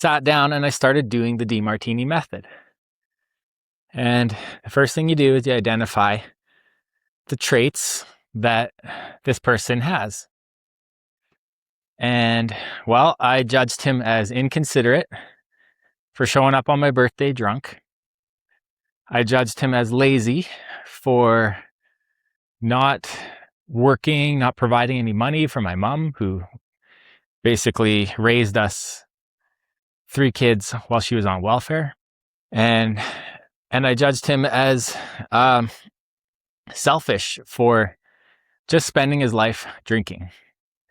sat down and I started doing the Demartini Method. And the first thing you do is you identify the traits that this person has. And, well, I judged him as inconsiderate for showing up on my birthday drunk. I judged him as lazy for not working, not providing any money for my mom, who basically raised us 3 kids while she was on welfare. And I judged him as selfish for just spending his life drinking.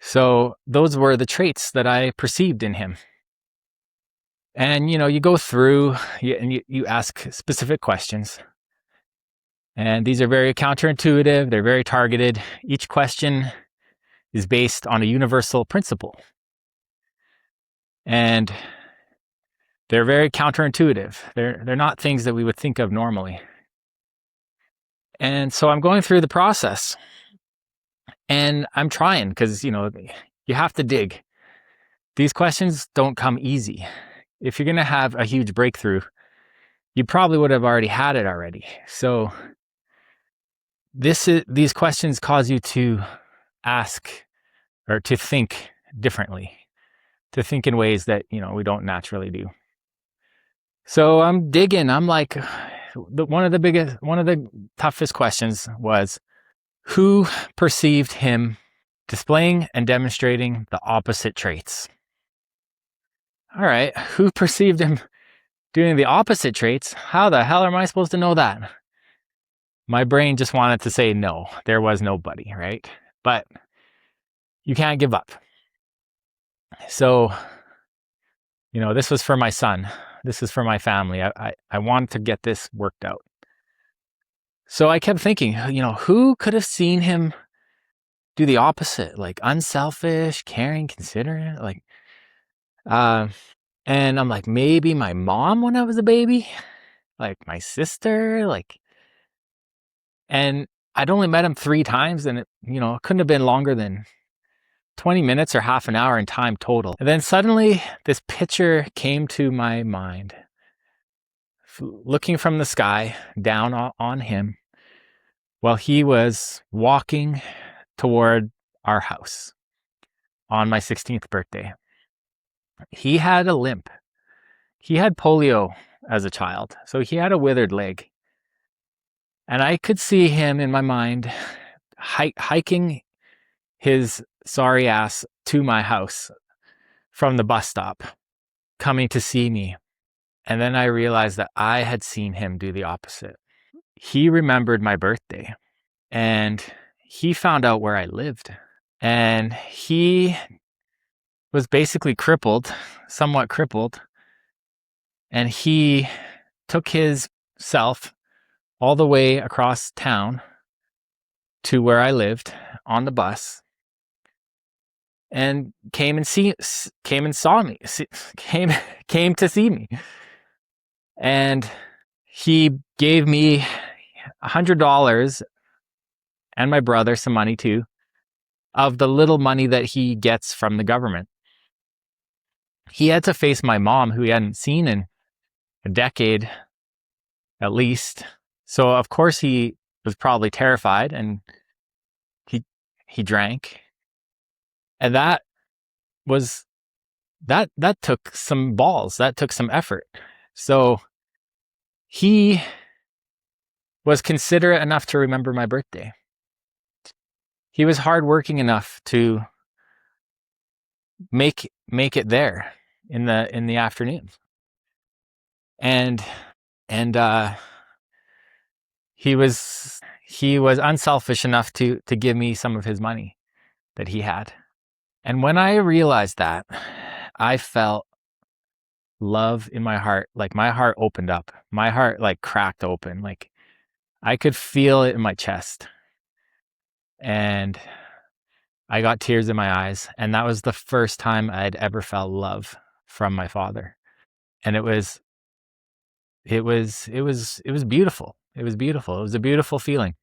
So those were the traits that I perceived in him. And, you go through and you ask specific questions. And these are very counterintuitive. They're very targeted. Each question is based on a universal principle. And they're very counterintuitive. They're not things that we would think of normally. And so I'm going through the process. And I'm trying because, you have to dig. These questions don't come easy. If you're going to have a huge breakthrough, you probably would have already had it already. So these questions cause you to ask or to think differently, to think in ways that, we don't naturally do. So I'm digging. I'm like, one of the toughest questions was, who perceived him displaying and demonstrating the opposite traits? All right, who perceived him doing the opposite traits? How the hell am I supposed to know that? My brain just wanted to say no, there was nobody, right? But you can't give up. So, this was for my son. This is for my family. I wanted to get this worked out. So I kept thinking, who could have seen him do the opposite? Like unselfish, caring, considerate, and I'm like, maybe my mom when I was a baby, like my sister, and I'd only met him 3 times and it couldn't have been longer than 20 minutes or half an hour in time total. And then suddenly this picture came to my mind, looking from the sky down on him while he was walking toward our house on my 16th birthday. He had a limp. He had polio as a child, so he had a withered leg. And I could see him in my mind hiking his sorry ass to my house from the bus stop, coming to see me. And then I realized that I had seen him do the opposite. He remembered my birthday and he found out where I lived. And he was basically crippled, somewhat crippled. And he took his self all the way across town to where I lived on the bus and came to see me. And he gave me $100 and my brother some money too, of the little money that he gets from the government. He had to face my mom, who he hadn't seen in a decade at least. So of course he was probably terrified, and he drank. And that took some balls, that took some effort. So he was considerate enough to remember my birthday. He was hardworking enough to make it there in the afternoon. And he was unselfish enough to give me some of his money that he had. And when I realized that, I felt love in my heart. Like my heart opened up. My heart cracked open. Like I could feel it in my chest. And I got tears in my eyes. And that was the first time I'd ever felt love from my father. And it was beautiful. It was beautiful. It was a beautiful feeling.